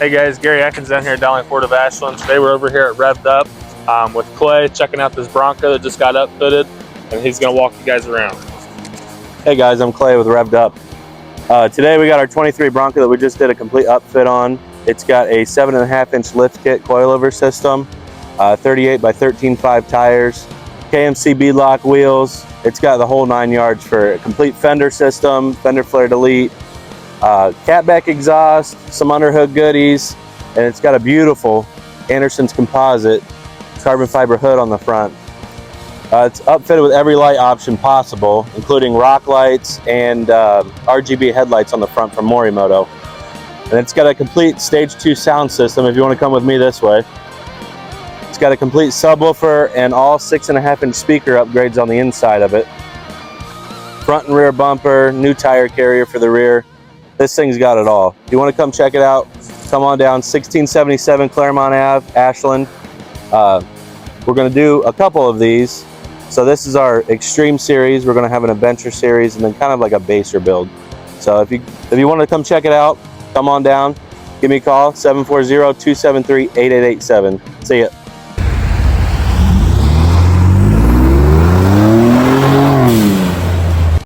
Hey guys, Gary Atkins down here at Dowling Ford of Ashland. Today we're over here at Revved Up with Clay, checking out this Bronco that just got upfitted, and he's gonna walk you guys around. Hey guys, I'm Clay with Revved Up. Today we got our 23 Bronco that we just did a complete upfit on. It's got a 7.5-inch lift kit coilover system, 38 by 13.5 tires, KMC beadlock wheels. It's got the whole 9 yards for a complete fender system, fender flare delete, catback exhaust, some underhood goodies, and it's got a beautiful Anderson's composite carbon fiber hood on the front. It's upfitted with every light option possible, including rock lights and RGB headlights on the front from Morimoto. And it's got a complete stage 2 sound system if you want to come with me this way. It's got a complete subwoofer and all 6.5-inch speaker upgrades on the inside of it. Front and rear bumper, new tire carrier for the rear. This thing's got it all. If you want to come check it out, come on down 1677 Claremont Ave, Ashland. We're going to do a couple of these. So this is our Extreme series. We're going to have an Adventure series and then kind of like a baser build. So if you want to come check it out, come on down. Give me a call, 740-273-8887. See ya.